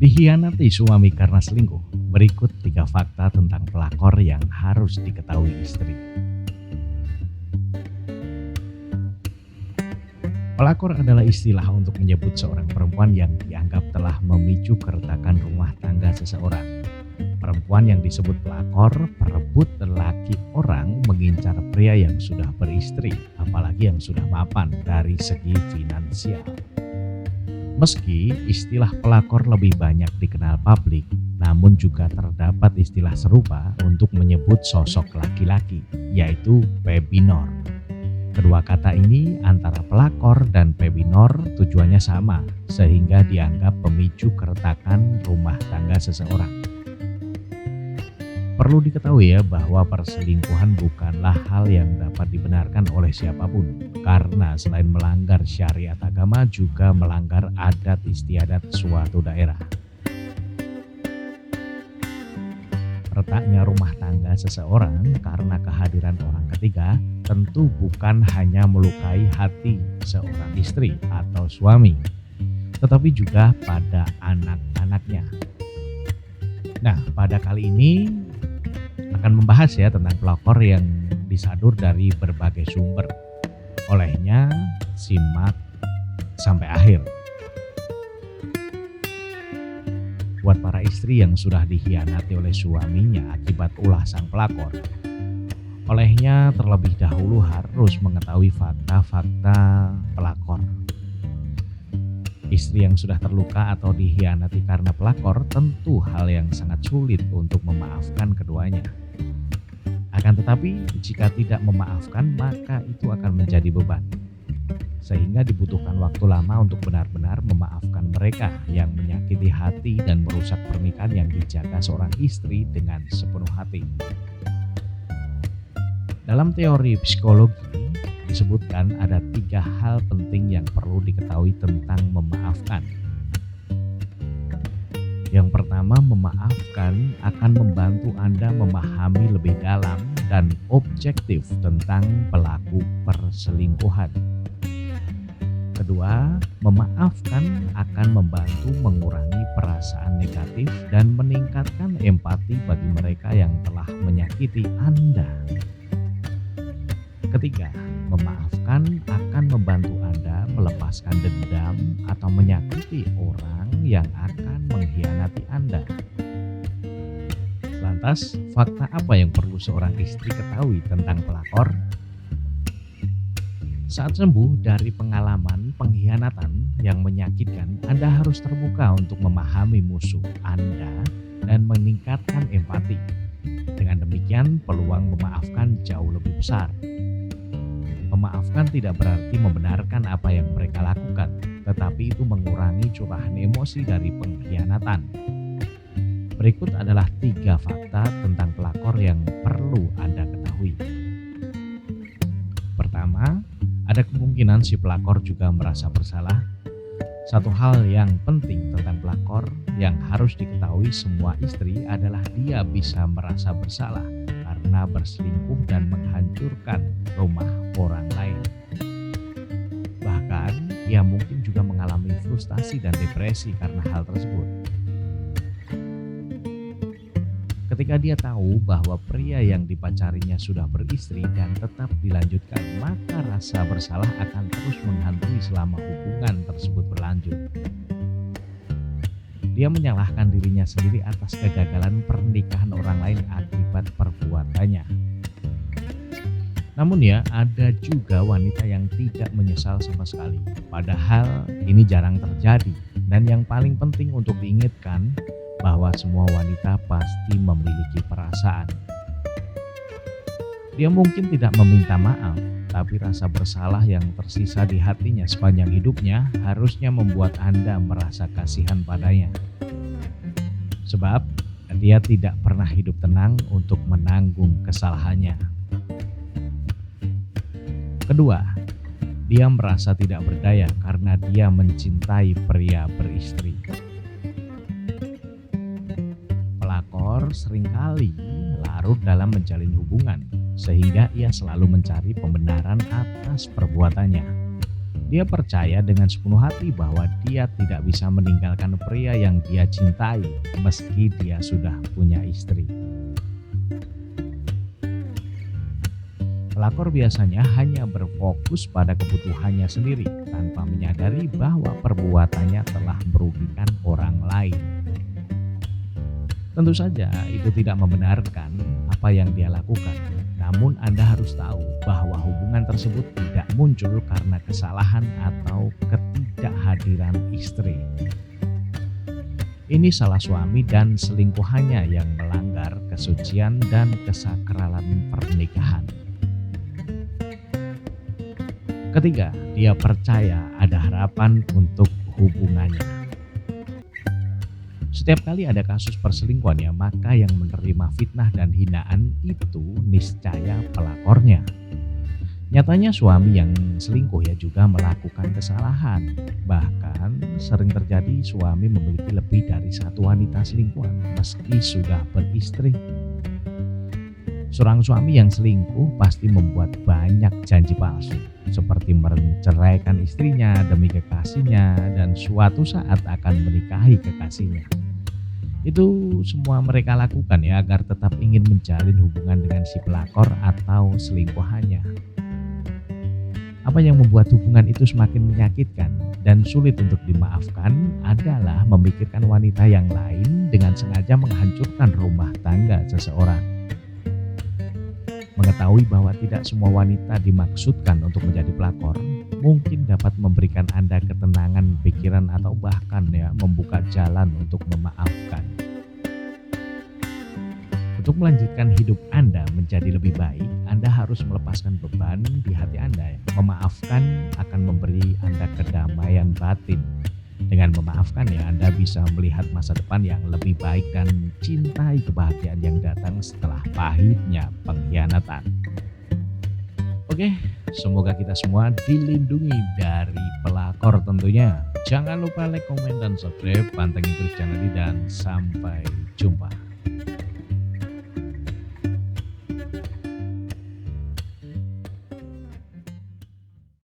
Dikhianati suami karena selingkuh. Berikut 3 fakta tentang pelakor yang harus diketahui istri. Pelakor adalah istilah untuk menyebut seorang perempuan yang dianggap telah memicu keretakan rumah tangga seseorang. Perempuan yang disebut pelakor perebut lelaki orang mengincar pria yang sudah beristri, apalagi yang sudah mapan dari segi finansial. Meski istilah pelakor lebih banyak dikenal publik, namun juga terdapat istilah serupa untuk menyebut sosok laki-laki, yaitu pebinor. Kedua kata ini antara pelakor dan pebinor tujuannya sama, sehingga dianggap pemicu keretakan rumah tangga seseorang. Perlu diketahui ya bahwa perselingkuhan bukanlah hal yang dapat dibenarkan oleh siapapun, karena selain melanggar syariat agama juga melanggar adat istiadat suatu daerah. Retaknya rumah tangga seseorang karena kehadiran orang ketiga tentu bukan hanya melukai hati seorang istri atau suami, tetapi juga pada anak-anaknya. Nah, pada kali ini akan membahas ya tentang pelakor yang disadur dari berbagai sumber. Olehnya simak sampai akhir. Buat para istri yang sudah dikhianati oleh suaminya akibat ulah sang pelakor, olehnya terlebih dahulu harus mengetahui fakta-fakta pelakor. Istri yang sudah terluka atau dikhianati karena pelakor tentu hal yang sangat sulit untuk memaafkan keduanya. Akan tetapi jika tidak memaafkan maka itu akan menjadi beban. Sehingga dibutuhkan waktu lama untuk benar-benar memaafkan mereka yang menyakiti hati dan merusak pernikahan yang dijaga seorang istri dengan sepenuh hati. Dalam teori psikologi disebutkan ada 3 hal penting yang perlu diketahui tentang memaafkan. Yang pertama, memaafkan akan membantu Anda memahami lebih dalam dan objektif tentang pelaku perselingkuhan. Kedua, memaafkan akan membantu mengurangi perasaan negatif dan meningkatkan empati bagi mereka yang telah menyakiti Anda. Ketiga, memaafkan akan membantu Anda melepaskan dendam atau menyakiti orang yang akan mengkhianati Anda. Lantas, fakta apa yang perlu seorang istri ketahui tentang pelakor? Saat sembuh dari pengalaman pengkhianatan yang menyakitkan, Anda harus terbuka untuk memahami musuh Anda dan meningkatkan empati. Dengan demikian, peluang memaafkan jauh lebih besar. Memaafkan tidak berarti membenarkan apa yang mereka lakukan, tetapi itu mengurangi curahan emosi dari pengkhianatan. Berikut adalah 3 fakta tentang pelakor yang perlu Anda ketahui. Pertama, ada kemungkinan si pelakor juga merasa bersalah. Satu hal yang penting tentang pelakor yang harus diketahui semua istri adalah dia bisa merasa bersalah karena berselingkuh dan menghancurkan rumah orang lain. Bahkan ia mungkin juga mengalami frustasi dan depresi karena hal tersebut. Ketika dia tahu bahwa pria yang dipacarinya sudah beristri dan tetap dilanjutkan, maka rasa bersalah akan terus menghantui selama hubungan tersebut berlanjut. Dia menyalahkan dirinya sendiri atas kegagalan pernikahan orang lain akibat perbuatannya. Namun ya, ada juga wanita yang tidak menyesal sama sekali. Padahal ini jarang terjadi, dan yang paling penting untuk diingatkan bahwa semua wanita pasti memiliki perasaan. Dia mungkin tidak meminta maaf, tapi rasa bersalah yang tersisa di hatinya sepanjang hidupnya harusnya membuat Anda merasa kasihan padanya. Sebab dia tidak pernah hidup tenang untuk menanggung kesalahannya. Kedua, dia merasa tidak berdaya karena dia mencintai pria beristri. Pelakor seringkali larut dalam menjalin hubungan, sehingga ia selalu mencari pembenaran atas perbuatannya. Dia percaya dengan sepenuh hati bahwa dia tidak bisa meninggalkan pria yang dia cintai meski dia sudah punya istri. Pelakor biasanya hanya berfokus pada kebutuhannya sendiri tanpa menyadari bahwa perbuatannya telah merugikan orang lain. Tentu saja itu tidak membenarkan apa yang dia lakukan. Namun Anda harus tahu bahwa hubungan tersebut tidak muncul karena kesalahan atau ketidakhadiran istri. Ini salah suami dan selingkuhannya yang melanggar kesucian dan kesakralan pernikahan. Ketiga, dia percaya ada harapan untuk hubungannya. Setiap kali ada kasus perselingkuhan ya, maka yang menerima fitnah dan hinaan itu niscaya pelakornya. Nyatanya suami yang selingkuh ya juga melakukan kesalahan. Bahkan sering terjadi suami memiliki lebih dari satu wanita selingkuhan meski sudah beristri. Seorang suami yang selingkuh pasti membuat banyak janji palsu, seperti menceraikan istrinya demi kekasihnya dan suatu saat akan menikahi kekasihnya. Itu semua mereka lakukan ya agar tetap ingin menjalin hubungan dengan si pelakor atau selingkuhannya. Apa yang membuat hubungan itu semakin menyakitkan dan sulit untuk dimaafkan adalah memikirkan wanita yang lain dengan sengaja menghancurkan rumah tangga seseorang. Mengetahui bahwa tidak semua wanita dimaksudkan untuk menjadi pelakor mungkin dapat memberikan Anda ketenangan pikiran atau bahkan ya membuka jalan untuk memaafkan. Untuk melanjutkan hidup Anda menjadi lebih baik, Anda harus melepaskan beban di hati Anda. Memaafkan akan memberi Anda kedamaian batin. Dengan memaafkan ya Anda bisa melihat masa depan yang lebih baik dan cintai kebahagiaan yang datang setelah pahitnya pengkhianatan. Oke, semoga kita semua dilindungi dari pelakor tentunya. Jangan lupa like, komen, dan subscribe. Pantengin terus channel ini dan sampai jumpa.